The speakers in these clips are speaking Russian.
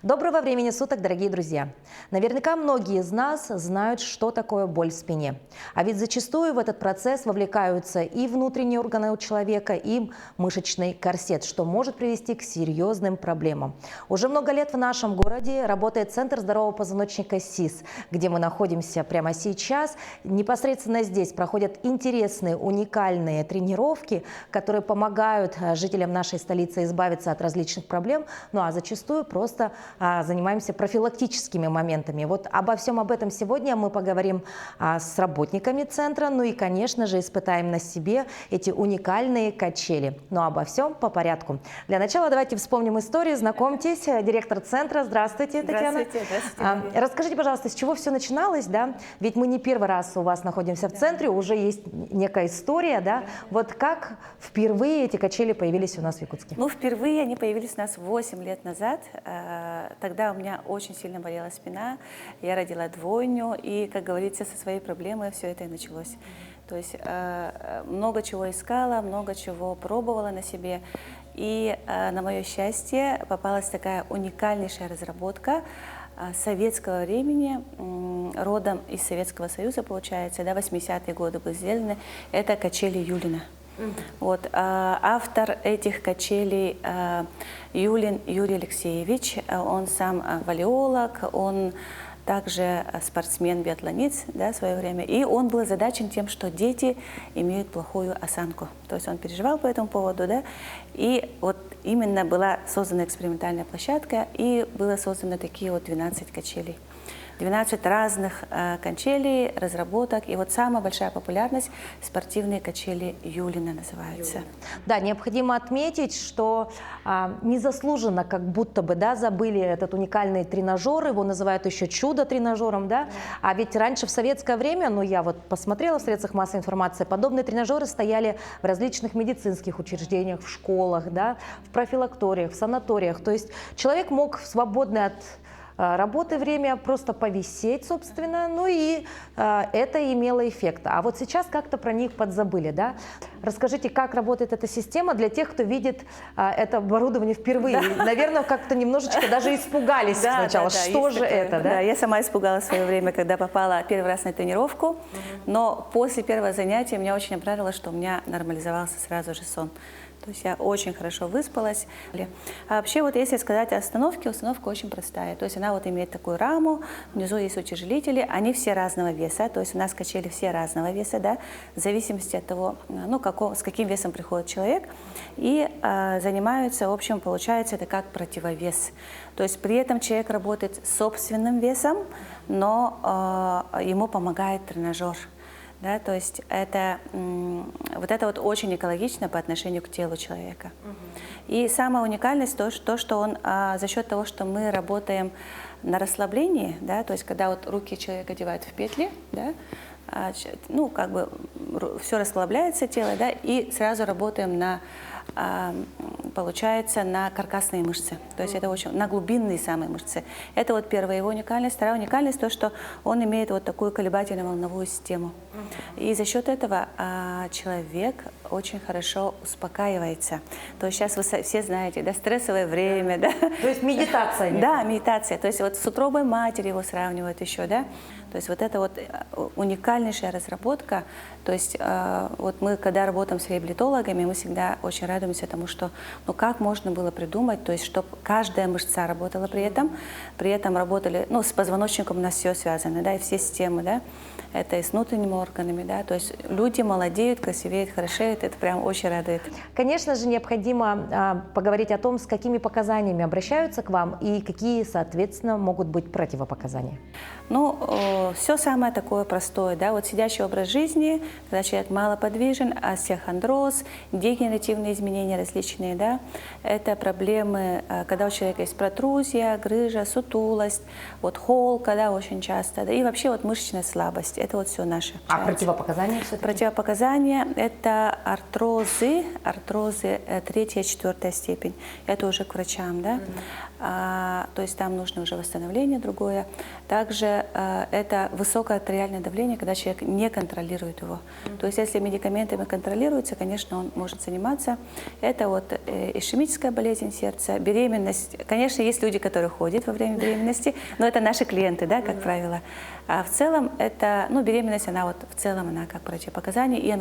Доброго времени суток, дорогие друзья! Наверняка многие из нас знают, что такое боль в спине. А ведь зачастую в этот процесс вовлекаются и внутренние органы у человека, и мышечный корсет, что может привести к серьезным проблемам. Уже много лет в нашем городе работает Центр здорового позвоночника СИС, где мы находимся прямо сейчас. Непосредственно здесь проходят интересные, уникальные тренировки, которые помогают жителям нашей столицы избавиться от различных проблем, ну а зачастую просто занимаемся профилактическими моментами. Вот обо всем об этом сегодня мы поговорим с работниками центра, ну и, конечно же, испытаем на себе эти уникальные качели. Но обо всем по порядку. Для начала давайте вспомним историю. Знакомьтесь, директор центра. Здравствуйте, Татьяна. Здравствуйте. Расскажите, пожалуйста, с чего все начиналось, да? Ведь мы не первый раз у вас находимся в центре, уже есть некая история, да? Вот как впервые эти качели появились у нас в Якутске? Ну, впервые они появились у нас 8 лет назад. Тогда у меня очень сильно болела спина, я родила двойню, и, как говорится, со своей проблемой все это и началось. То есть много чего искала, много чего пробовала на себе, и на мое счастье попалась такая уникальнейшая разработка советского времени, родом из Советского Союза, получается, да, 80-е годы были сделаны, это качели Юлина. Вот, автор этих качелей Юлин Юрий Алексеевич, он сам валиолог, он также спортсмен-биатлонец, да, в свое время, и он был озадачен тем, что дети имеют плохую осанку. То есть он переживал по этому поводу, да, и вот именно была создана экспериментальная площадка, и было создано такие вот 12 качелей. 12 разных качелей, разработок. И вот самая большая популярность – спортивные качели Юлина называются. Да, необходимо отметить, что незаслуженно как будто бы, да, забыли этот уникальный тренажер, его называют еще чудо-тренажером, да? А ведь раньше в советское время, ну я вот посмотрела в средствах массовой информации, подобные тренажеры стояли в различных медицинских учреждениях, в школах, да, в профилакториях, в санаториях. То есть человек мог в свободное от работы время просто повисеть, собственно, ну и это имело эффект. А вот сейчас как-то про них подзабыли, да? Расскажите, как работает эта система для тех, кто видит это оборудование впервые. Да. Наверное, как-то немножечко даже испугались сначала. Что же это, да? Да, я сама испугалась в свое время, когда попала первый раз на тренировку, но после первого занятия меня очень обрадовало, что у меня нормализовался сразу же сон. То есть я очень хорошо выспалась. А вообще, вот если сказать о установке, установка очень простая. То есть она вот имеет такую раму, внизу есть утяжелители, они все разного веса. То есть у нас качели все разного веса, да, в зависимости от того, ну, с каким весом приходит человек. И занимаются, в общем, получается, это как противовес. То есть при этом человек работает с собственным весом, но ему помогает тренажер. Да, то есть это вот очень экологично по отношению к телу человека. И самая уникальность то, что он за счет того, что мы работаем на расслаблении, да, то есть когда вот руки человека одевают в петли, да, ну как бы все расслабляется тело, да, и сразу работаем на получается на каркасные мышцы, то есть это очень на глубинные самые мышцы. Это вот первая его уникальность. Вторая уникальность то, что он имеет вот такую колебательную волновую систему. И за счет этого человек очень хорошо успокаивается. То есть сейчас вы все знаете, да, стрессовое время, да. То есть медитация. Да, медитация. То есть вот с утробой матери его сравнивают еще, да. То есть вот это вот уникальнейшая разработка. То есть вот мы, когда работаем с реабилитологами, мы всегда очень радуемся тому, что, ну, как можно было придумать, то есть чтобы каждая мышца работала при этом работали, ну, с позвоночником у нас все связано, да, и все системы, да, это и с внутренними органами, да, то есть люди молодеют, красивеют, хорошеют, это прям очень радует. Конечно же, необходимо поговорить о том, с какими показаниями обращаются к вам и какие, соответственно, могут быть противопоказания. Ну, все самое такое простое, да, вот сидячий образ жизни, когда человек малоподвижен, остеохондроз, дегенеративные изменения различные, да, это проблемы, когда у человека есть протрузия, грыжа, сутулость, вот холка, да, очень часто, да, и вообще вот мышечная слабость, это вот все наши. А противопоказания все-таки? Противопоказания – это артрозы 3-4 степень, это уже к врачам, да. то есть там нужно уже восстановление другое. Также это высокое артериальное давление, когда человек не контролирует его. То есть если медикаментами контролируется, конечно, он может заниматься. Это вот ишемическая болезнь сердца, беременность. Конечно, есть люди, которые ходят во время беременности, но это наши клиенты, да, как правило. А в целом это, ну, беременность, она вот в целом, она как противопоказание, и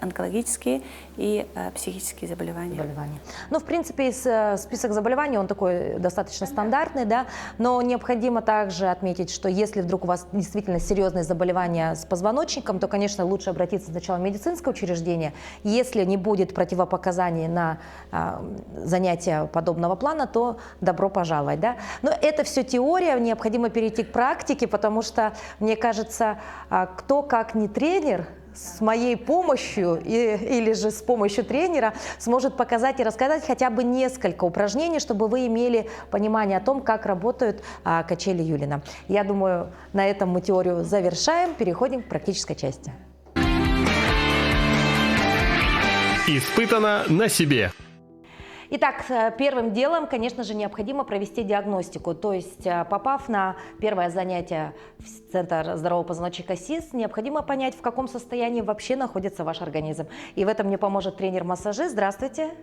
онкологические, и психические заболевания. Ну, в принципе, список заболеваний, он такой достаточно стандартный, да, но необходимо также отметить, что если вдруг у вас действительно серьезные заболевания с позвоночником, то, конечно, лучше обратиться сначала в медицинское учреждение. Если не будет противопоказаний на занятия подобного плана, то добро пожаловать, да. Но это все теория, необходимо перейти к практике, потому что, мне кажется, кто как не тренер, с моей помощью или же с помощью тренера сможет показать и рассказать хотя бы несколько упражнений, чтобы вы имели понимание о том, как работают качели Юлина. Я думаю, на этом мы теорию завершаем, переходим к практической части. Испытано на себе. Итак, первым делом, конечно же, необходимо провести диагностику. То есть, попав на первое занятие в Центр здорового позвоночника СИС, необходимо понять, в каком состоянии вообще находится ваш организм. И в этом мне поможет тренер-массажист. Здравствуйте.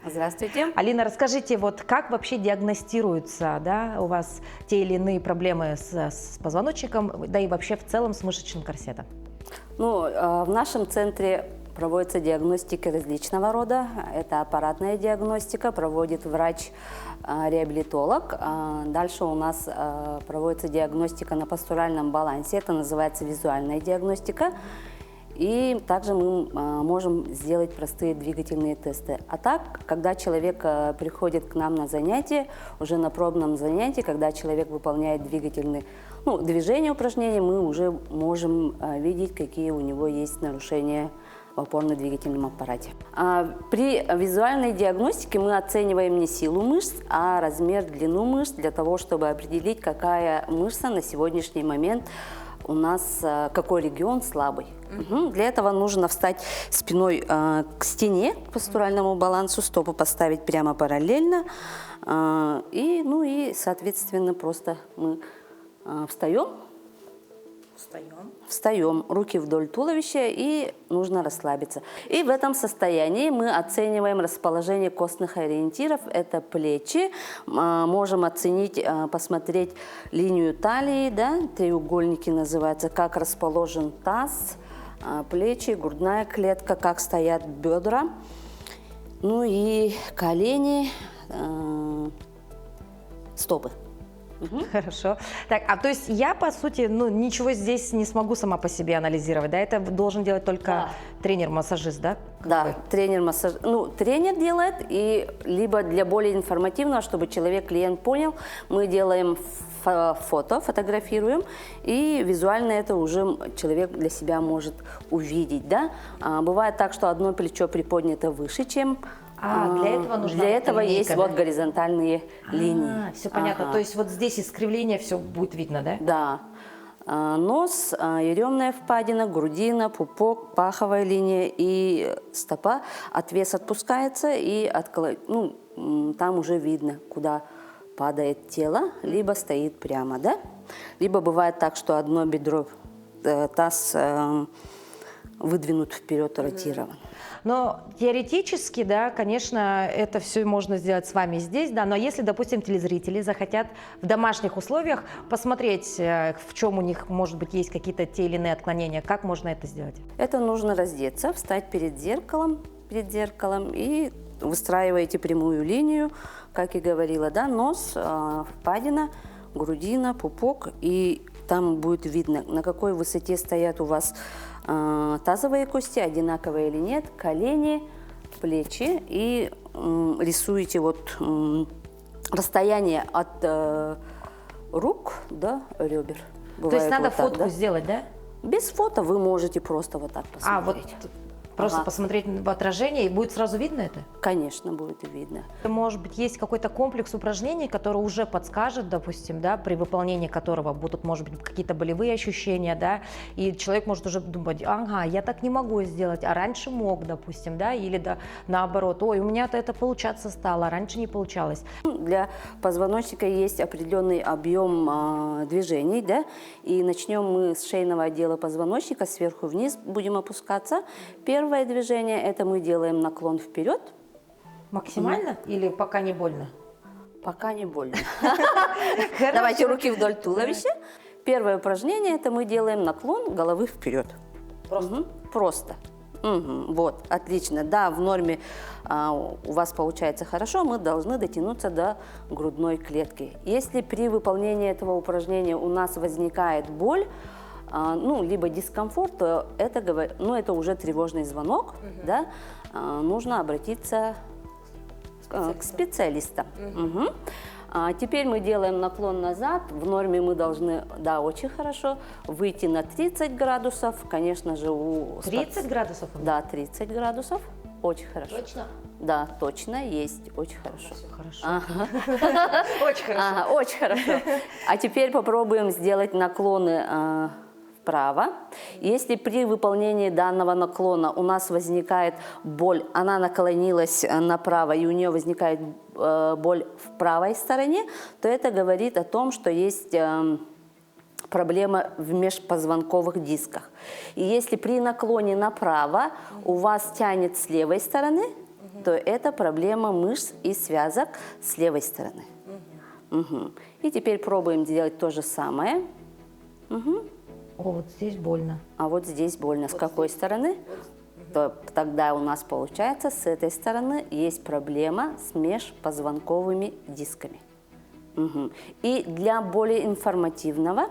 Здравствуйте. Алина, расскажите, вот как вообще диагностируются, да, у вас те или иные проблемы с позвоночником, да и вообще в целом с мышечным корсетом? Ну, в нашем центре проводится диагностика различного рода. Это аппаратная диагностика, проводит врач-реабилитолог. Дальше у нас проводится диагностика на постуральном балансе. Это называется визуальная диагностика. И также мы можем сделать простые двигательные тесты. А так, когда человек приходит к нам на занятие, уже на пробном занятии, когда человек выполняет движения, упражнения, мы уже можем видеть, какие у него есть нарушения в опорно-двигательном аппарате. При визуальной диагностике мы оцениваем не силу мышц, а размер, длину мышц, для того, чтобы определить, какая мышца на сегодняшний момент у нас, какой регион слабый. Для этого нужно встать спиной к стене, к постуральному балансу, стопы поставить прямо параллельно. И, соответственно, просто мы встаем, руки вдоль туловища, и нужно расслабиться. И в этом состоянии мы оцениваем расположение костных ориентиров. Это плечи. Можем оценить, посмотреть линию талии, да, треугольники называются, как расположен таз, плечи, грудная клетка, как стоят бедра. Ну и колени, стопы. Хорошо. Так, то есть я, по сути, ничего здесь не смогу сама по себе анализировать, да? Это должен делать только тренер-массажист, да? Да, тренер-массажист. Тренер делает, и либо для более информативного, чтобы клиент понял, мы делаем фотографируем, и визуально это уже человек для себя может увидеть, да? Бывает так, что одно плечо приподнято выше, чем для этого есть вот горизонтальные линии. Все понятно. То есть вот здесь искривление, все будет видно, да? Да. Нос, еремная впадина, грудина, пупок, паховая линия и стопа. Отвес отпускается, и там уже видно, куда падает тело, либо стоит прямо, да? Либо бывает так, что одно бедро, таз выдвинут вперед, ротирован. Но теоретически, да, конечно, это все можно сделать с вами здесь, да, но если, допустим, телезрители захотят в домашних условиях посмотреть, в чем у них, может быть, есть какие-то те или иные отклонения, как можно это сделать? Это нужно раздеться, встать перед зеркалом и выстраиваете прямую линию, как и говорила, да, нос, впадина, грудина, пупок, и там будет видно, на какой высоте стоят у вас тазовые кости, одинаковые или нет, колени, плечи, и рисуете расстояние от рук до ребер. То есть надо фотку сделать, да? Без фото вы можете просто вот так посмотреть. Просто Ага. посмотреть в отражение, и будет сразу видно это? Конечно, будет видно. Может быть, есть какой-то комплекс упражнений, который уже подскажет, допустим, да, при выполнении которого будут, может быть, какие-то болевые ощущения, да, и человек может уже думать, ага, я так не могу сделать, а раньше мог, допустим, да, или да, наоборот, ой, у меня-то это получаться стало, а раньше не получалось. Для позвоночника есть определенный объем движений, да, и начнем мы с шейного отдела позвоночника, сверху вниз будем опускаться. Первое движение – это мы делаем наклон вперед, Максимально или пока не больно? пока не больно. Давайте руки вдоль туловища. Первое упражнение – это мы делаем наклон головы вперед. Просто? Просто. Вот, отлично. Да, в норме у вас получается хорошо, мы должны дотянуться до грудной клетки. Если при выполнении этого упражнения у нас возникает боль, ну, либо дискомфорт, то это уже тревожный звонок, да, нужно обратиться к специалистам. Мгм. Теперь мы делаем наклон назад. В норме мы должны, да, очень хорошо, выйти на 30 градусов. Конечно же, 30 градусов? Да, 30 градусов. Очень хорошо. Точно? Да, точно, есть. Очень хорошо. Все хорошо. Ага. Очень хорошо. Ага, очень хорошо. А теперь попробуем сделать наклоны вправо. Если при выполнении данного наклона у нас возникает боль, она наклонилась направо и у нее возникает боль в правой стороне, то это говорит о том, что есть проблема в межпозвонковых дисках. И если при наклоне направо у вас тянет с левой стороны, то это проблема мышц и связок с левой стороны. Мгм. И теперь пробуем делать то же самое. О, вот здесь больно. А вот здесь больно. С какой стороны? Тогда у нас получается с этой стороны есть проблема с межпозвонковыми дисками. И для более информативного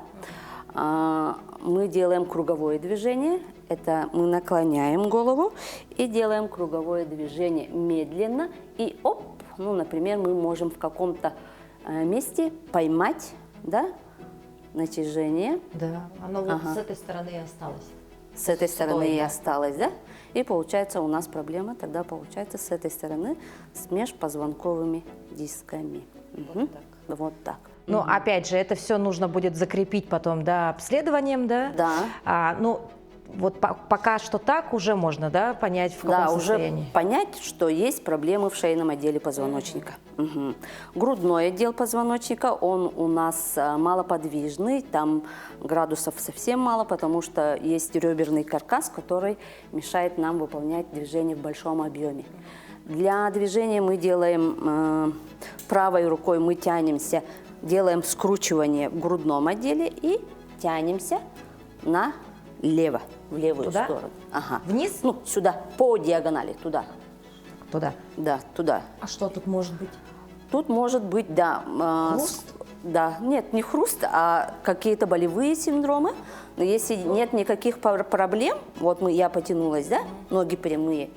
мы делаем круговое движение. Это мы наклоняем голову и делаем круговое движение медленно. И оп, ну, например, мы можем в каком-то месте поймать, да, натяжение. Да, оно вот с этой стороны и осталось. С этой стороны Стой, и да. осталось, да? И получается у нас проблема, тогда получается с этой стороны с межпозвонковыми дисками. Вот так. Но опять же, это все нужно будет закрепить потом, да, обследованием, да? Да. Ну, вот пока что так уже можно, да, понять, в каком Да, уже состоянии. понять, что есть проблемы в шейном отделе позвоночника. Грудной отдел позвоночника, он у нас малоподвижный, там градусов совсем мало, потому что есть реберный каркас, который мешает нам выполнять движение в большом объеме. Для движения мы делаем правой рукой, мы тянемся, делаем скручивание в грудном отделе и тянемся налево, в левую Туда? сторону. Ага. Вниз? Ну, сюда, по диагонали, туда. Туда. Да, туда. А что тут может быть? Тут может быть, да. Хруст? Да, нет, не хруст, а какие-то болевые синдромы. Но если нет никаких проблем, вот я потянулась, да, ноги прямые,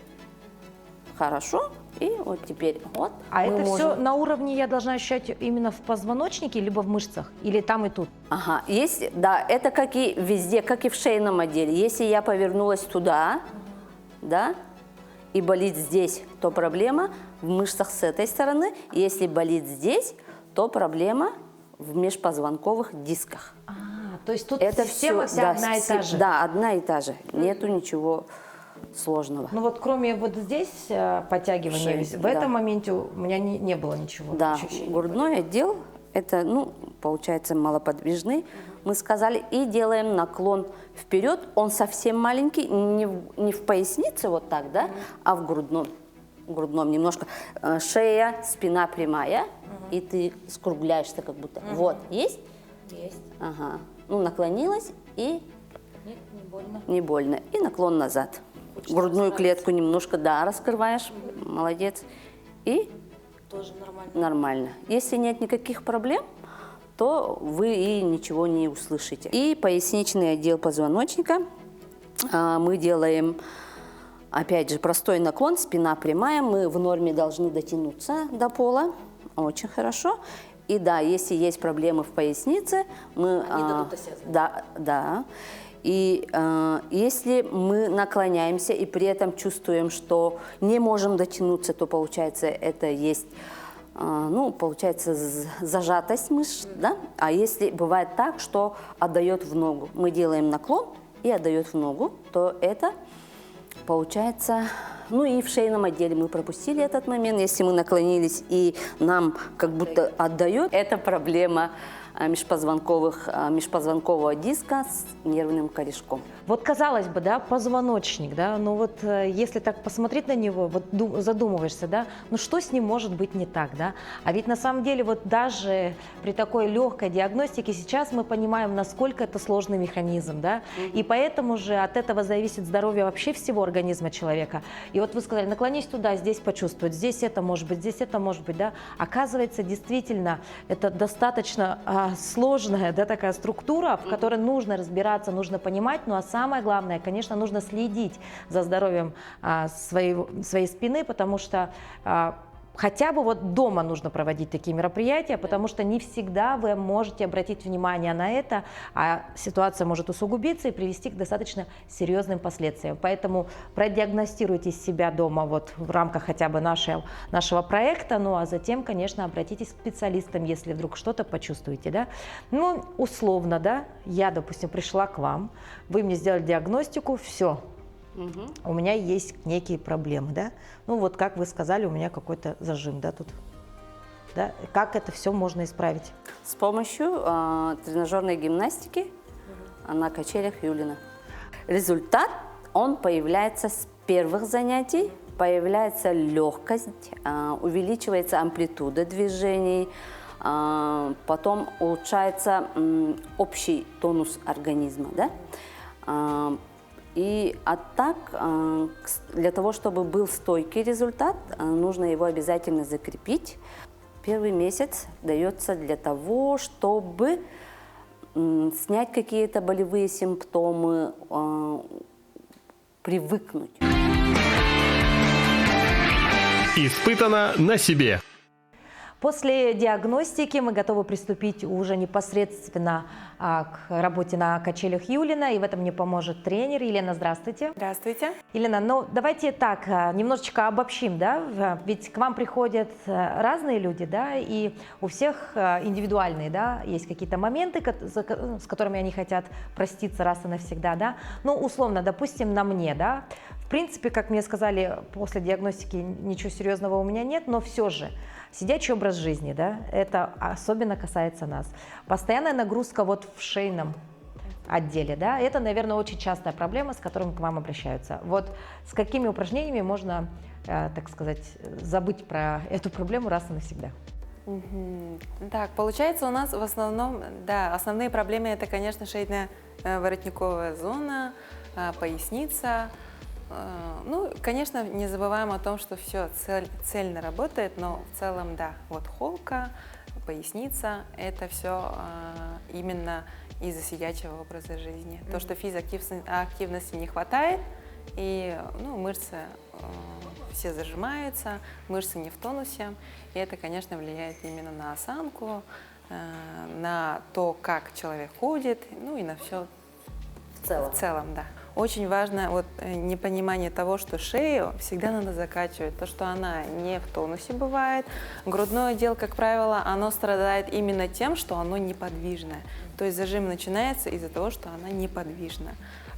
хорошо, и вот теперь вот. А мы это можем- все на уровне я должна ощущать именно в позвоночнике, либо в мышцах? Или там и тут? Ага, есть, да, это как и везде, как и в шейном отделе. Если я повернулась туда, да, и болит здесь, то проблема в мышцах с этой стороны. Если болит здесь, то проблема в межпозвонковых дисках. То есть тут Это система всё, вся да, одна и та же? Да, одна и та же. Нету ничего сложного. Ну вот кроме вот здесь подтягивания, Шеи, в да. этом моменте у меня не было ничего. Да, ощущений. грудной отдел, это, ну, получается, малоподвижный. Мы сказали, и делаем наклон вперед. Он совсем маленький, не в пояснице вот так, да, а в грудном немножко. Шея, спина прямая, и ты скругляешься как будто. Вот, есть? Есть. Ага. Ну, наклонилась и Нет, не больно. не больно. И наклон назад. Грудную клетку немножко, да, раскрываешь. Молодец. И Тоже нормально. нормально. Если нет никаких проблем, то вы и ничего не услышите. И поясничный отдел позвоночника мы делаем, опять же, простой наклон, спина прямая. Мы в норме должны дотянуться до пола. Очень хорошо. И да, если есть проблемы в пояснице, мы... Они дадут о себе знать. Да, да. И если мы наклоняемся и при этом чувствуем, что не можем дотянуться, то получается это есть, ну, получается зажатость мышц, да? А если бывает так, что отдает в ногу, мы делаем наклон и отдает в ногу, то это получается, ну и в шейном отделе мы пропустили этот момент, если мы наклонились и нам как будто отдает, это проблема межпозвонкового диска с нервным корешком. Вот казалось бы, да, позвоночник, да, но вот если так посмотреть на него, вот задумываешься, да, ну что с ним может быть не так, да? А ведь на самом деле вот даже при такой легкой диагностике сейчас мы понимаем, насколько это сложный механизм, да, и поэтому же от этого зависит здоровье вообще всего организма человека. И вот вы сказали, наклонись туда, здесь почувствовать, здесь это может быть, да. Оказывается, действительно, это достаточно сложная, да, такая структура, в которой нужно разбираться, нужно понимать, ну а самое главное, конечно, нужно следить за здоровьем своей спины, потому что хотя бы вот дома нужно проводить такие мероприятия, потому что не всегда вы можете обратить внимание на это, а ситуация может усугубиться и привести к достаточно серьезным последствиям. Поэтому продиагностируйте себя дома вот в рамках хотя бы нашего проекта, ну а затем, конечно, обратитесь к специалистам, если вдруг что-то почувствуете, да. Ну, условно, да, я, допустим, пришла к вам, вы мне сделали диагностику, все. У меня есть некие проблемы, да? Ну вот, как вы сказали, у меня какой-то зажим, да, тут. Да? Как это все можно исправить? С помощью тренажерной гимнастики на качелях Юлина. Результат, он появляется с первых занятий, появляется легкость, увеличивается амплитуда движений, потом улучшается общий тонус организма, да? Для того, чтобы был стойкий результат, нужно его обязательно закрепить. Первый месяц дается для того, чтобы снять какие-то болевые симптомы, привыкнуть. Испытано на себе. После диагностики мы готовы приступить уже непосредственно к работе на качелях Юлина, и в этом мне поможет тренер. Елена, здравствуйте. Здравствуйте. Елена, ну давайте так, немножечко обобщим, да, ведь к вам приходят разные люди, да, и у всех индивидуальные, да, есть какие-то моменты, с которыми они хотят проститься раз и навсегда, да, ну, условно, допустим, на мне, да, в принципе, как мне сказали, после диагностики ничего серьезного у меня нет, но все же, сидячий образ жизни, да, это особенно касается нас. Постоянная нагрузка вот в шейном отделе, да, это, наверное, очень частая проблема, с которой к вам обращаются. Вот с какими упражнениями можно, так сказать, забыть про эту проблему раз и навсегда? Так, получается, у нас в основном, да, основные проблемы это, конечно, шейно-воротниковая зона, поясница. Ну, конечно, не забываем о том, что все цельно работает, но в целом, да, вот холка, поясница, это все именно из-за сидячего образа жизни. То, что физактивности не хватает, и ну, мышцы все зажимаются, мышцы не в тонусе, и это, конечно, влияет именно на осанку, на то, как человек ходит, ну и на все в целом, да. Очень важно вот непонимание того, что шею всегда надо закачивать, то, что она не в тонусе бывает. Грудной отдел, как правило, оно страдает именно тем, что оно неподвижное. То есть зажим начинается из-за того, что она неподвижна.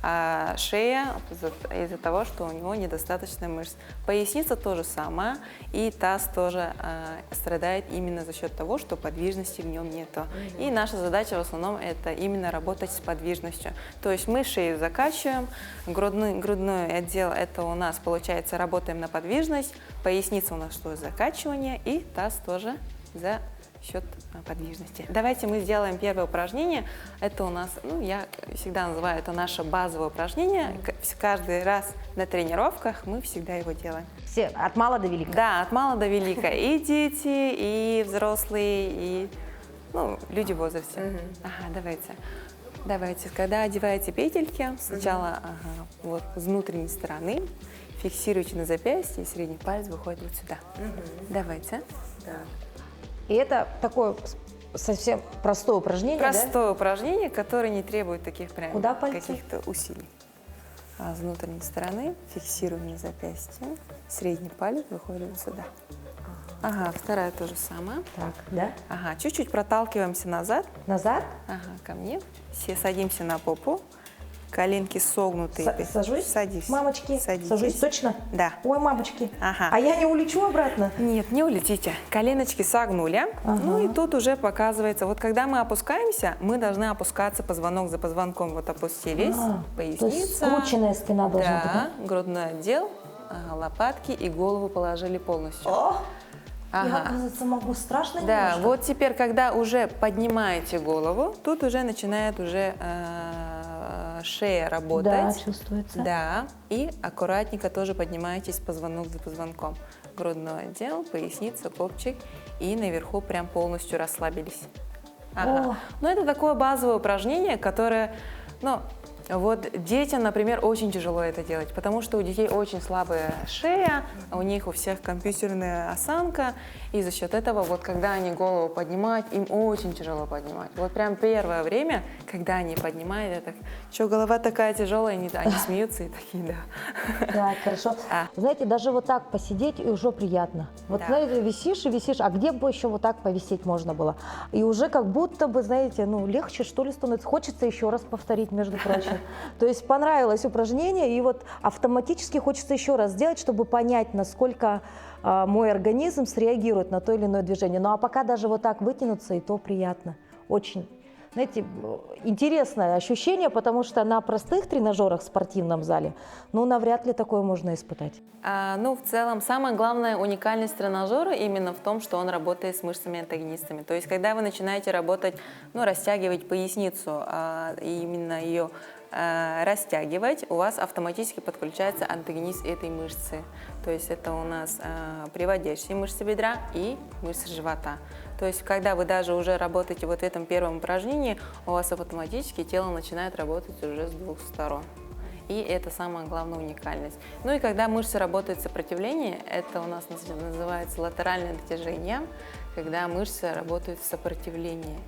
А шея из-за того, что у него недостаточно мышц. Поясница тоже самое, и таз тоже страдает именно за счет того, что подвижности в нем нету. И наша задача в основном это именно работать с подвижностью. То есть мы шею закачиваем, грудной отдел это у нас получается работаем на подвижность, поясница у нас что закачивание, и таз тоже за счет подвижности. Давайте мы сделаем первое упражнение. Это у нас, ну, я всегда называю это наше базовое упражнение. Каждый раз на тренировках мы всегда его делаем. Все, от мала до велика? Да, от мала до велика. И дети, и взрослые, и ну, люди в возрасте. Ага, давайте. Когда одеваете петельки, сначала вот с внутренней стороны, фиксируйте на запястье, и средний палец выходит вот сюда. Давайте. И это такое совсем простое упражнение, Простое упражнение, которое не требует таких прям Куда пальцы? каких-то усилий. С внутренней стороны фиксируем на запястье. Средний палец выходит вот сюда. Ага, вторая то же самое. да? Так, да? Ага, чуть-чуть проталкиваемся назад. Назад? Ага, ко мне. Все садимся на попу. Коленки согнутые. Сажусь? Садись. Мамочки, Садитесь. сажусь, точно? Да. Ой, мамочки. Ага. А я не улечу обратно? Нет, не улетите. Коленочки согнули. Ага. Ну и тут уже показывается, вот когда мы опускаемся, мы должны опускаться позвонок за позвонком. Вот опустились, То есть поясница. скрученная спина должна быть, Да, да? грудной отдел, лопатки и голову положили полностью. О, я, Ага. оказывается, могу страшно Да, немножко. вот теперь, когда уже поднимаете голову, тут уже начинает уже шея работать. Да, чувствуется. Да, и аккуратненько тоже поднимаетесь позвонок за позвонком. Грудной отдел, поясница, копчик, и наверху прям полностью расслабились. Ага. О. Ну, это такое базовое упражнение, которое, ну, вот детям, например, очень тяжело это делать, потому что у детей очень слабая шея, у них у всех компьютерная осанка, и за счет этого, вот когда они голову поднимают, им очень тяжело поднимать. Вот прям первое время, когда они поднимают, это, что голова такая тяжелая, они смеются и такие, да. Да, хорошо. Знаете, даже вот так посидеть и уже приятно. Вот, Да. знаете, висишь и висишь, а где бы еще вот так повисеть можно было? И уже как будто бы, знаете, ну, легче, что ли, становится. Хочется еще раз повторить, между прочим. То есть понравилось упражнение, и вот автоматически хочется еще раз сделать, чтобы понять, насколько мой организм среагирует на то или иное движение. Ну, а пока даже вот так вытянуться, и то приятно. Очень. Знаете, интересное ощущение, потому что на простых тренажерах в спортивном зале, ну, навряд ли такое можно испытать. Ну, в целом, самая главная уникальность тренажера именно в том, что он работает с мышцами-антагонистами. То есть, когда вы начинаете работать, ну, растягивать поясницу, и именно ее растягивать, у вас автоматически подключается антагонист этой мышцы. То есть это у нас приводящие мышцы бедра и мышцы живота. То есть когда вы даже уже работаете вот в этом первом упражнении, у вас автоматически тело начинает работать уже с двух сторон. И это самая главная уникальность. Ну и когда мышцы работают в сопротивлении, это у нас называется латеральное натяжение, когда мышцы работают в сопротивлении.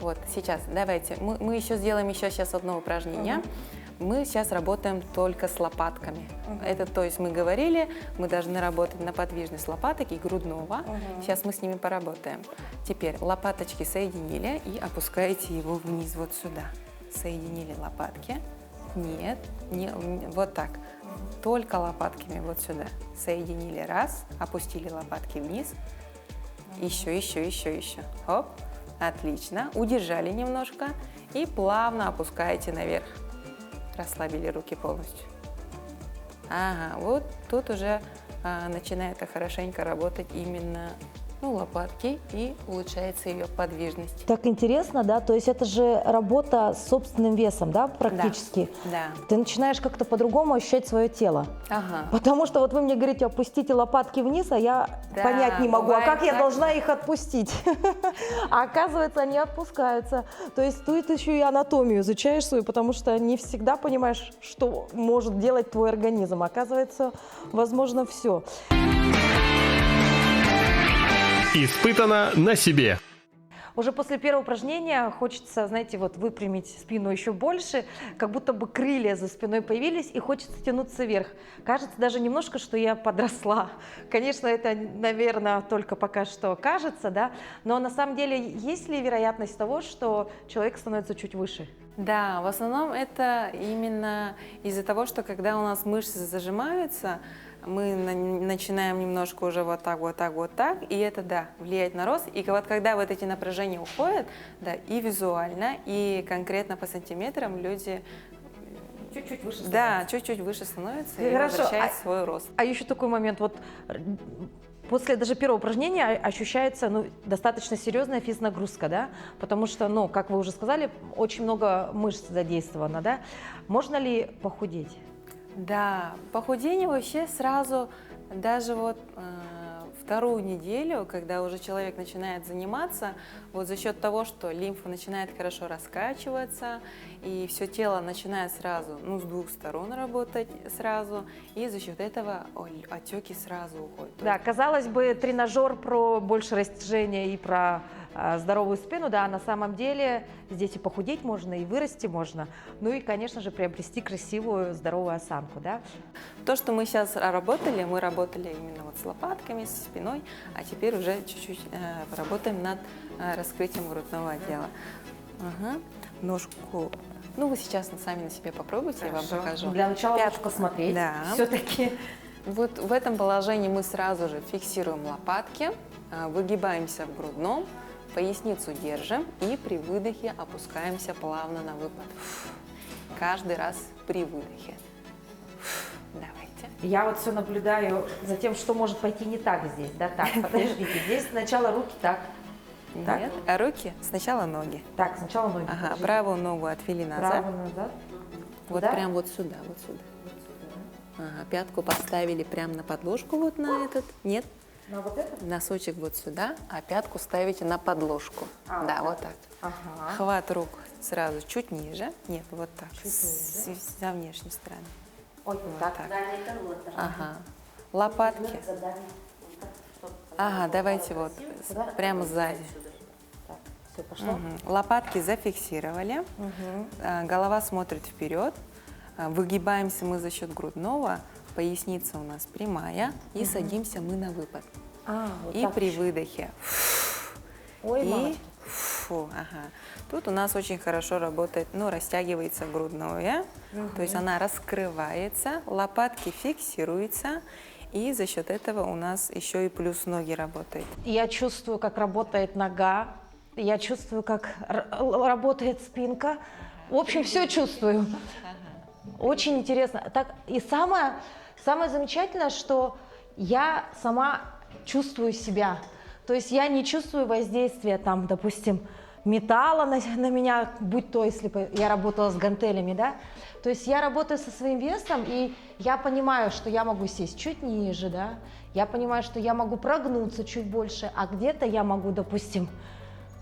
Вот, сейчас, давайте, мы еще сделаем сейчас одно упражнение. Мы сейчас работаем только с лопатками. Это, то есть мы говорили, мы должны работать на подвижность лопаток и грудного. Сейчас мы с ними поработаем. Теперь лопаточки соединили и опускаете его вниз вот сюда. Соединили лопатки. Нет, не, вот так. Только лопатками вот сюда. Соединили раз, опустили лопатки вниз. Еще. Оп. Отлично. Удержали немножко и плавно опускаете наверх. Расслабили руки полностью. Ага, вот тут уже начинает хорошенько работать именно лопатки, и улучшается ее подвижность. Так интересно, да? То есть это же работа с собственным весом, да, практически? Да. Ты начинаешь как-то по-другому ощущать свое тело. Ага. Потому что вот вы мне говорите, опустите лопатки вниз, а я понять не могу, а бывает как я так. должна их отпустить? А оказывается, они отпускаются. То есть тут еще и анатомию изучаешь свою, потому что не всегда понимаешь, что может делать твой организм. Оказывается, возможно, все. Испытано на себе. Уже после первого упражнения хочется, знаете, вот выпрямить спину еще больше, как будто бы крылья за спиной появились, и хочется тянуться вверх. Кажется даже немножко, что я подросла. Конечно, это, наверное, только пока что кажется, да, но на самом деле есть ли вероятность того, что человек становится чуть выше? Да, в основном это именно из-за того, что когда у нас мышцы зажимаются, мы начинаем немножко уже вот так, и это, да, влияет на рост. И вот когда вот эти напряжения уходят, да, и визуально, и конкретно по сантиметрам люди Чуть-чуть выше становятся. Да, чуть-чуть выше становятся и Хорошо. возвращают свой рост. А еще такой момент, вот после даже первого упражнения ощущается достаточно серьезная физнагрузка, да, потому что, как вы уже сказали, очень много мышц задействовано, да. Можно ли похудеть? Да, похудение вообще сразу, даже вот вторую неделю, когда уже человек начинает заниматься, вот за счет того, что лимфа начинает хорошо раскачиваться, и все тело начинает сразу, с двух сторон работать сразу, и за счет этого отеки сразу уходят. Да, казалось бы, тренажер про больше растяжения и про здоровую спину, да, на самом деле здесь и похудеть можно, и вырасти можно, ну и, конечно же, приобрести красивую, здоровую осанку, да. То, что мы сейчас работали, мы работали именно вот с лопатками, с спиной, а теперь уже чуть-чуть работаем над раскрытием грудного отдела. Ага. Ножку. Ну, вы сейчас сами на себе попробуйте, я вам покажу. Для начала лучше Пятку. посмотреть, Да. все-таки. Вот в этом положении мы сразу же фиксируем лопатки, выгибаемся в грудном, поясницу держим и при выдохе опускаемся плавно на выпад. Каждый раз при выдохе. Давайте. Я вот все наблюдаю за тем, что может пойти не так здесь, да, так, подождите, здесь сначала руки так, так. Нет, а руки сначала ноги. Так, сначала ноги. Ага, подождите. правую ногу отвели назад. Правую назад. Вот Куда? прям вот сюда, вот сюда. Ага, пятку поставили прям на подложку вот на этот. Нет, На вот это? носочек вот сюда, а пятку ставите на подложку. Да, вот так. Ага. Хват рук сразу чуть ниже. Нет, вот так. Чуть ниже. За внешней стороны. Ой, Вот так. так. Ага. Лопатки. Ага, давайте вот прямо сзади. Так, все, пошло. Мгм. Лопатки зафиксировали. Голова смотрит вперед. Выгибаемся мы за счет грудного. Поясница у нас прямая. И садимся мы на выпад. Вот И так. при выдохе. Ой, И мамочки. ага. Тут у нас очень хорошо работает, ну, растягивается грудное, то есть она раскрывается, лопатки фиксируются, и за счет этого у нас еще и плюс ноги работает. Я чувствую, как работает нога, я чувствую, как работает спинка. В общем, все чувствую. Очень интересно. Так, и самое замечательное, что я сама чувствую себя. То есть я не чувствую воздействия, там, допустим, металла на меня, будь то, если бы я работала с гантелями, да. То есть я работаю со своим весом, и я понимаю, что я могу сесть чуть ниже, да. Я понимаю, что я могу прогнуться чуть больше, а где-то я могу, допустим,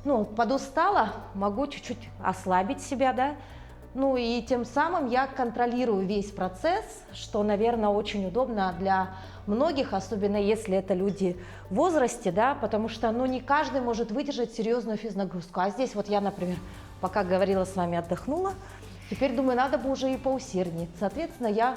ну, подустала, могу чуть-чуть ослабить себя, да. Ну и тем самым я контролирую весь процесс, что, наверное, очень удобно для многих, особенно если это люди в возрасте, да, потому что, ну, не каждый может выдержать серьезную физнагрузку. А здесь вот я, например, пока говорила с вами, отдохнула, теперь думаю, надо бы уже и поусерднее. Соответственно, я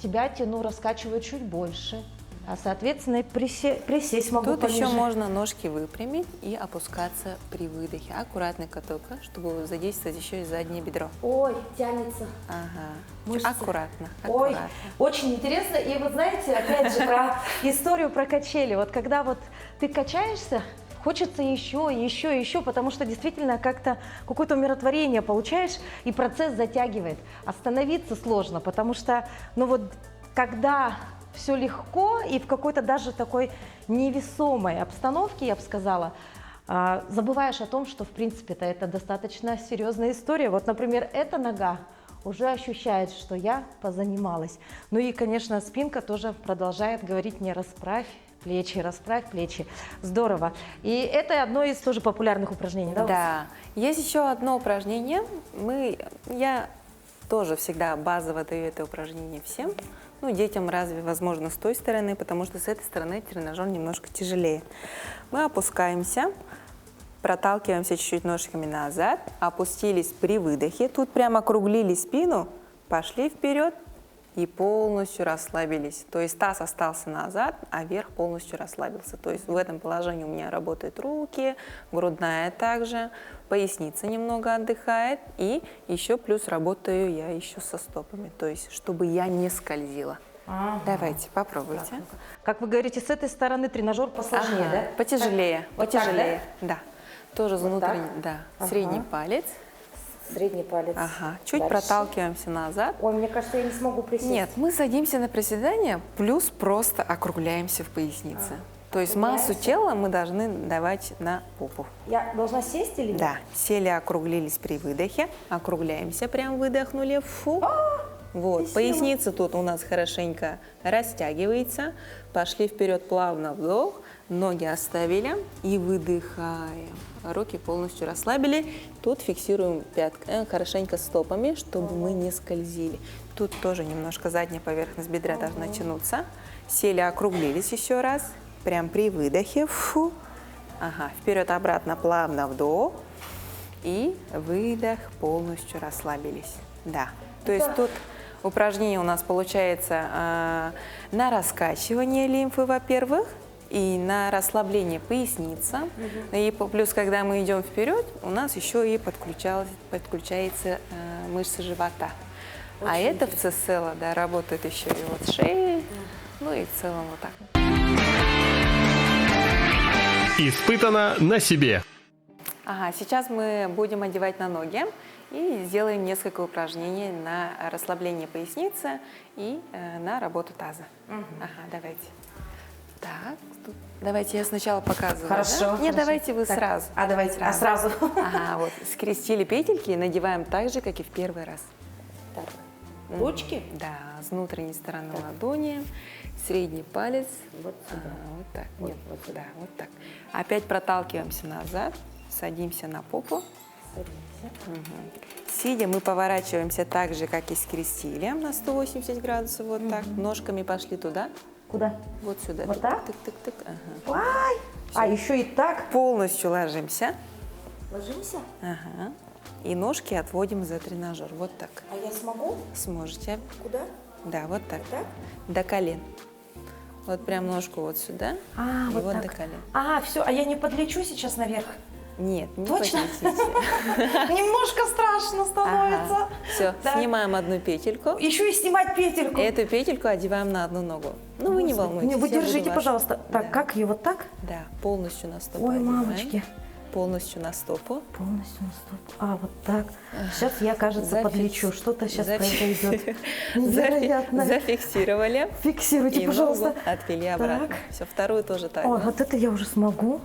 себя тяну, раскачиваю чуть больше, а, соответственно, и присесть могу Тут еще пониже. можно ножки выпрямить и опускаться при выдохе. Аккуратненько только, чтобы задействовать еще и заднее бедро. Ой, тянется. Ага. Мышцы. Аккуратно, Ой, аккуратно. очень интересно. И вы знаете, опять же, про историю про качели. Вот когда вот ты качаешься, хочется еще, потому что действительно как-то какое-то умиротворение получаешь, и процесс затягивает. Остановиться сложно, потому что, ну вот, когда все легко и в какой-то даже такой невесомой обстановке, я бы сказала, забываешь о том, что в принципе-то это достаточно серьезная история. Вот, например, эта нога уже ощущает, что я позанималась. Ну и, конечно, спинка тоже продолжает говорить мне: расправь плечи. Здорово. И это одно из тоже популярных упражнений, да? Да. Есть еще одно упражнение. Я тоже всегда базово даю это упражнение всем. Ну, детям разве возможно с той стороны, потому что с этой стороны тренажер немножко тяжелее. Мы опускаемся, проталкиваемся чуть-чуть ножками назад, опустились при выдохе. Тут прямо округлили спину, пошли вперед и полностью расслабились. То есть таз остался назад, а верх полностью расслабился. То есть в этом положении у меня работают руки, грудная также, поясница немного отдыхает, и еще плюс работаю я еще со стопами, то есть чтобы я не скользила. Ага. Давайте, попробуйте. Как вы говорите, с этой стороны тренажер посложнее, Ага, да? потяжелее, Вот так, потяжелее, да? Тоже Вот так? внутренний, да, Ага. средний палец. Средний палец. Ага, чуть Дальше. проталкиваемся назад. Ой, мне кажется, я не смогу присесть. Нет, мы садимся на приседание, плюс просто округляемся в пояснице. То есть массу тела мы должны давать на попу. Я должна сесть или нет? Да, сели, округлились при выдохе, округляемся, прям выдохнули, фу. Вот, поясница тут у нас хорошенько растягивается. Пошли вперед, плавно вдох, ноги оставили и выдыхаем. Руки полностью расслабили. Тут фиксируем пятки хорошенько стопами, чтобы мы не скользили. Тут тоже немножко задняя поверхность бедра должна тянуться. Сели, округлились еще раз. Прям при выдохе. Фу. Ага, вперед-обратно, плавно вдох. И выдох, полностью расслабились. Да. То есть тут упражнение у нас получается на раскачивание лимфы, во-первых, и на расслабление поясницы. И плюс, когда мы идем вперед, у нас еще и подключается мышцы живота. А это всецело, да, работает еще и вот шея, ну и в целом вот так. Испытано на себе. Ага, сейчас мы будем одевать на ноги и сделаем несколько упражнений на расслабление поясницы и на работу таза. Ага, давайте. Так, давайте я сначала показываю. Хорошо. Да? Нет, хорошо. давайте вы Так, сразу. А давайте сразу. Ага, вот скрестили петельки и надеваем так же, как и в первый раз. Ручки? Да, с внутренней стороны ладони, средний палец. Вот сюда. Вот так. Вот, Нет, вот сюда. да, вот так. Опять проталкиваемся назад, садимся на попу. Сидя, мы поворачиваемся так же, как и скрестили, на 180 градусов, вот так. Ножками пошли туда, Куда? вот сюда. Вот так? Тык-тык-тык. Ага. Ай! А еще и так. Полностью ложимся. Ложимся? Ага. И ножки отводим за тренажер. Вот так. А я смогу? Сможете. Куда? Да, вот так. Так? До колен. Вот прям ножку вот сюда. А, и вот вот так. до колен. А, все, а я не подлечу сейчас наверх? Нет, не Точно? подлетите. Немножко страшно становится. Все, Так. снимаем одну петельку. Еще и снимать петельку. Эту петельку одеваем на одну ногу. Ну, вы не волнуйтесь. Не, вы я буду держите, вашу- пожалуйста. Так, Да. как ее вот так? Да, полностью на стопу. Ой, одеваем. мамочки. Полностью на стопу. Полностью на стоп. А, вот так. Сейчас я, кажется, Зафикс- подлечу. Что-то сейчас зафи- произойдет. Зафи- Невероятно. Зафиксировали. Фиксируйте, И пожалуйста. ногу отвели обратно. Так. Все, вторую тоже так. Ой, же. вот это я уже смогу.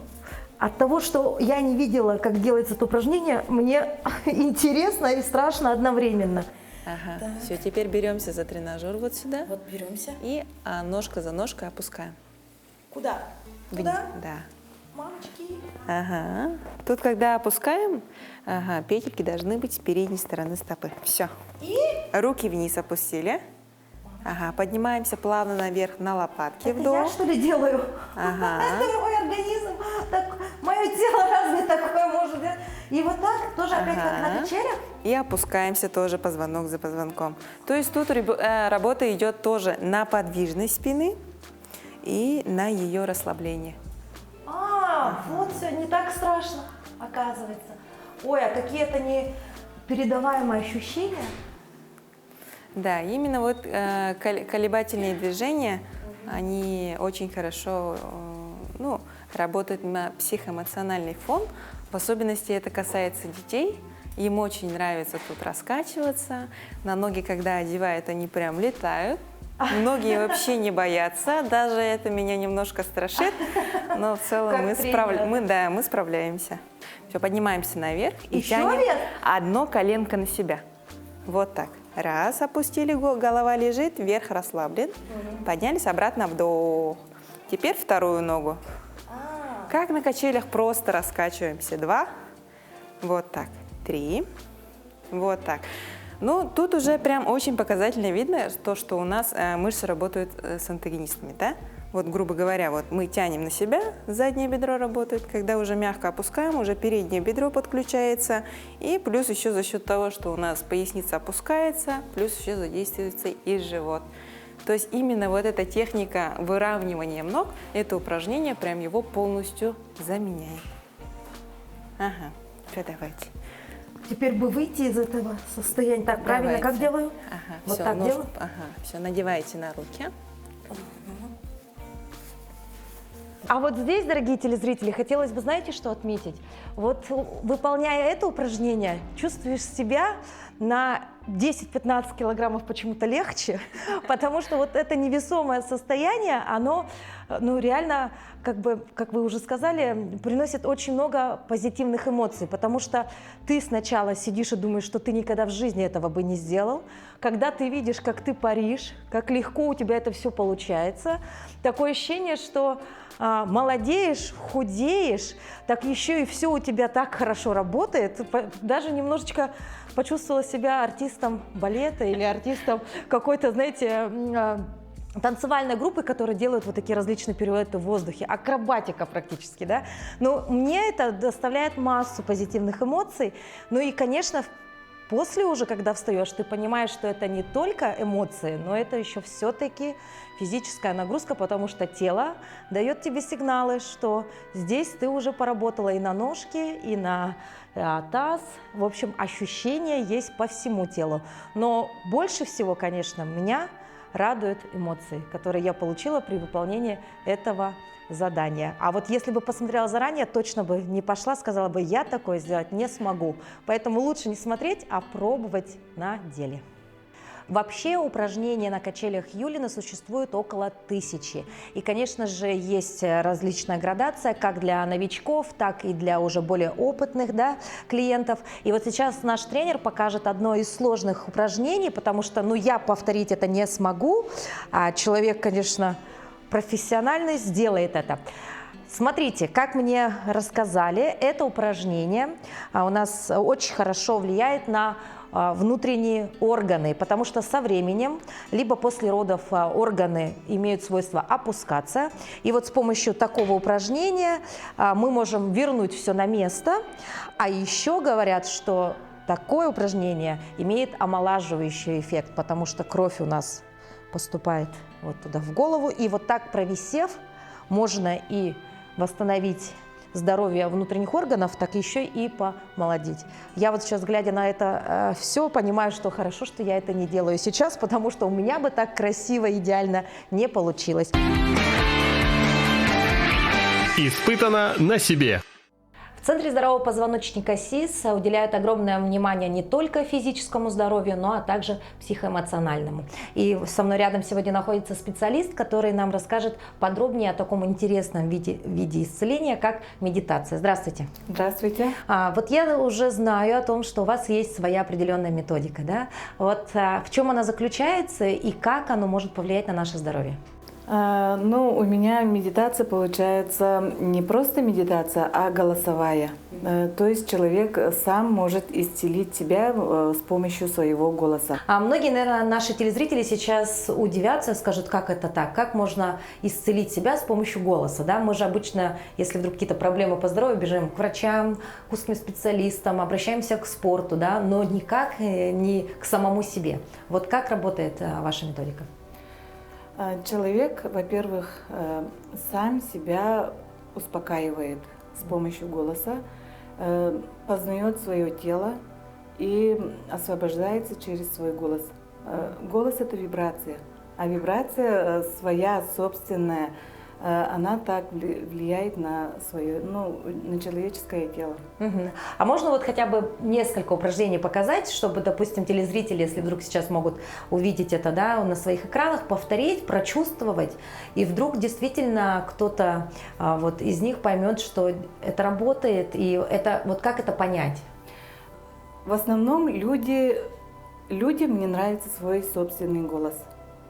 От того, что я не видела, как делается это упражнение, мне интересно и страшно одновременно. Ага. Все, теперь беремся за тренажер вот сюда. Вот беремся. И ножка за ножкой опускаем. Куда? Вниз. Да. Мамочки. Ага. Тут, когда опускаем, ага, петельки должны быть с передней стороны стопы. Все. И Руки вниз опустили. Ага, поднимаемся плавно наверх на лопатки. это я, Вдох. что ли, делаю? Ага. Это мой организм. Так, мое тело разве такое может быть? И вот так, тоже опять как на Ага. качелях? И опускаемся тоже позвонок за позвонком. То есть тут работа идет тоже на подвижность спины и на ее расслабление. Вот все, не так страшно, оказывается. Ой, а какие это непередаваемые ощущения. Да, именно вот колебательные движения, они очень хорошо работают на психоэмоциональный фон. В особенности это касается детей. Им очень нравится тут раскачиваться. На ноги, когда одевают, они прям летают. Многие вообще не боятся, даже это меня немножко страшит, но в целом Как мы тренер. справляемся. Все, поднимаемся наверх и Еще тянем вверх? одно коленко на себя. Вот так. Раз, опустили, голова лежит, вверх расслаблен. Поднялись, обратно вдох. Теперь вторую ногу. Как на качелях, просто раскачиваемся. 2, вот так, 3, вот так. Ну, тут уже прям очень показательно видно то, что у нас мышцы работают с антагонистами, да? Вот, грубо говоря, вот мы тянем на себя, заднее бедро работает, когда уже мягко опускаем, уже переднее бедро подключается, и плюс еще за счет того, что у нас поясница опускается, плюс еще задействуется и живот. То есть именно вот эта техника выравнивания ног, это упражнение прям его полностью заменяет. Ага, все, давайте. Теперь бы выйти из этого состояния. Так, правильно, Давайте. как делаю? Ага, Вот все, так делаю? Ага, все, надевайте на руки. А вот здесь, дорогие телезрители, хотелось бы, знаете, что отметить? Вот выполняя это упражнение, чувствуешь себя на 10-15 килограммов почему-то легче, потому что вот это невесомое состояние, оно, ну, реально, как бы, как вы уже сказали, приносит очень много позитивных эмоций, потому что ты сначала сидишь и думаешь, что ты никогда в жизни этого бы не сделал. Когда ты видишь, как ты паришь, как легко у тебя это все получается, такое ощущение, что молодеешь, худеешь, так еще и все у тебя так хорошо работает. Даже немножечко почувствовала себя артистом балета или артистом какой-то, знаете, танцевальной группы, которые делают вот такие различные пируэты в воздухе, акробатика практически, да. Но мне это доставляет массу позитивных эмоций. Ну и, конечно, после уже, когда встаешь, ты понимаешь, что это не только эмоции, но это еще все-таки физическая нагрузка, потому что тело дает тебе сигналы, что здесь ты уже поработала и на ножки, и на таз. В общем, ощущения есть по всему телу. Но больше всего, конечно, меня радуют эмоции, которые я получила при выполнении этого задания. А вот если бы посмотрела заранее, точно бы не пошла, сказала бы, я такое сделать не смогу. Поэтому лучше не смотреть, а пробовать на деле. Вообще упражнений на качелях Юлины существует около 1000. И, конечно же, есть различная градация как для новичков, так и для уже более опытных, да, клиентов. И вот сейчас наш тренер покажет одно из сложных упражнений, потому что я повторить это не смогу, а человек, конечно, профессиональный сделает это. Смотрите, как мне рассказали, это упражнение у нас очень хорошо влияет на внутренние органы, потому что со временем, либо после родов органы имеют свойство опускаться. И вот с помощью такого упражнения мы можем вернуть все на место. А еще говорят, что такое упражнение имеет омолаживающий эффект, потому что кровь у нас поступает вот туда в голову. И вот так провисев, можно и восстановить здоровье внутренних органов, так еще и помолодеть. Я вот сейчас, глядя на это все, понимаю, что хорошо, что я это не делаю сейчас, потому что у меня бы так красиво, идеально не получилось. Испытано на себе. В Центре здорового позвоночника СИС уделяют огромное внимание не только физическому здоровью, но а также психоэмоциональному. И со мной рядом сегодня находится специалист, который нам расскажет подробнее о таком интересном виде исцеления, как медитация. Здравствуйте. Здравствуйте. Вот я уже знаю о том, что у вас есть своя определенная методика, да? Вот в чем она заключается и как она может повлиять на наше здоровье? У меня медитация получается не просто медитация, а голосовая. То есть человек сам может исцелить себя с помощью своего голоса. А многие, наверное, наши телезрители сейчас удивятся, скажут, как это так, как можно исцелить себя с помощью голоса, да? Мы же обычно, если вдруг какие-то проблемы по здоровью, бежим к врачам, к узким специалистам, обращаемся к спорту, да? Но никак не к самому себе. Вот как работает ваша методика? Человек, во-первых, сам себя успокаивает с помощью голоса, познает свое тело и освобождается через свой голос. Голос – это вибрация, а вибрация своя, собственная, она так влияет на свое, на человеческое тело. Угу. А можно вот хотя бы несколько упражнений показать, чтобы, допустим, телезрители, если вдруг сейчас могут увидеть это, да, на своих экранах, повторить, прочувствовать, и вдруг действительно кто-то вот из них поймет, что это работает, и это вот как это понять? В основном людям не нравится свой собственный голос.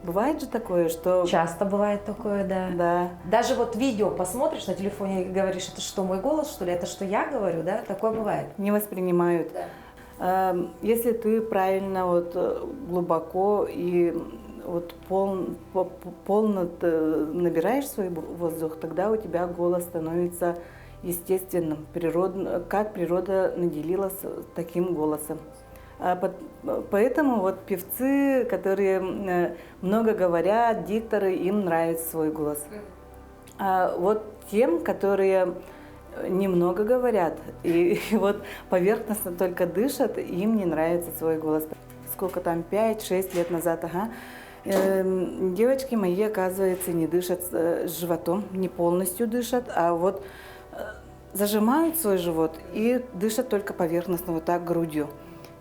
Бывает же такое, что... Часто бывает такое, да. Да. Даже вот видео посмотришь на телефоне и говоришь, это что, мой голос, что ли? Это что я говорю, да? Такое бывает. Не воспринимают. Да. Если ты правильно глубоко и полно набираешь свой воздух, тогда у тебя голос становится естественным, как природа наделила таким голосом. Поэтому певцы, которые много говорят, дикторы, им нравится свой голос. А тем, которые немного говорят и поверхностно только дышат, им не нравится свой голос. Сколько там, 5-6 лет назад, девочки мои, оказывается, не дышат животом, не полностью дышат, а зажимают свой живот и дышат только поверхностно, вот так, грудью.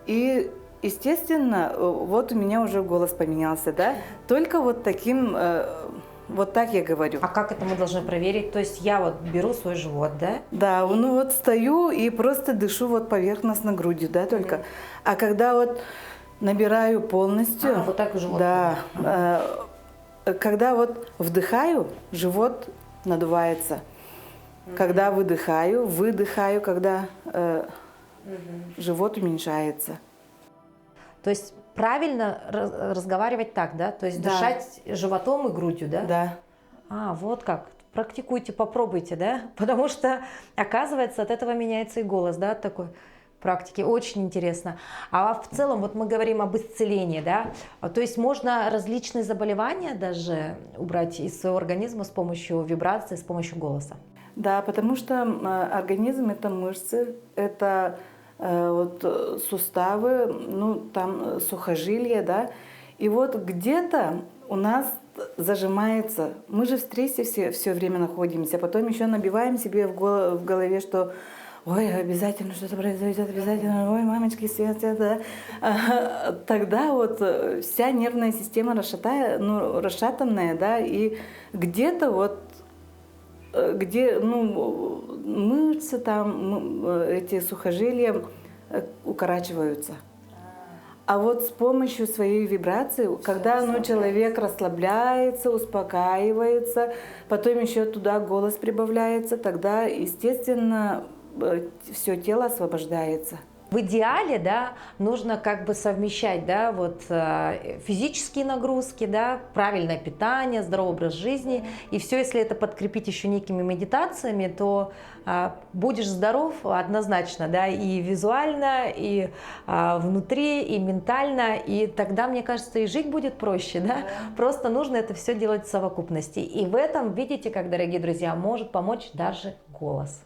И, естественно, у меня уже голос поменялся, да? Только таким, так я говорю. А как это мы должны проверить? То есть я беру свой живот, да? Да, стою и просто дышу поверхностно грудью, да, только. А когда набираю полностью... вот так живот. Да. Когда вдыхаю, живот надувается. Когда выдыхаю, когда... живот уменьшается. То есть правильно разговаривать так, да? То есть Да. дышать животом и грудью, да? Да. А, вот как. Практикуйте, попробуйте, да? Потому что, оказывается, от этого меняется и голос, да, от такой практики. Очень интересно. А в целом, вот мы говорим об исцелении, да? То есть можно различные заболевания даже убрать из своего организма с помощью вибрации, с помощью голоса? Да, потому что организм — это мышцы, это вот суставы, ну там сухожилия, да. И вот где-то у нас зажимается. Мы же в стрессе все время находимся, потом еще набиваем себе в голове, что ой, обязательно что-то произойдет, обязательно, ой, мамочки, свет, да. Тогда вот вся нервная система расшатанная, да, и где-то вот где, ну, мышцы там, эти сухожилия укорачиваются. А вот с помощью своей вибрации, когда человек расслабляется, успокаивается, потом еще туда голос прибавляется, тогда, естественно, все тело освобождается. В идеале, да, нужно как бы совмещать, да, вот физические нагрузки, да, правильное питание, здоровый образ жизни, и все, если это подкрепить еще некими медитациями, то будешь здоров однозначно, да, и визуально, и внутри, и ментально, и тогда, мне кажется, и жить будет проще, да, просто нужно это все делать в совокупности. И в этом, видите, как, дорогие друзья, может помочь даже голос.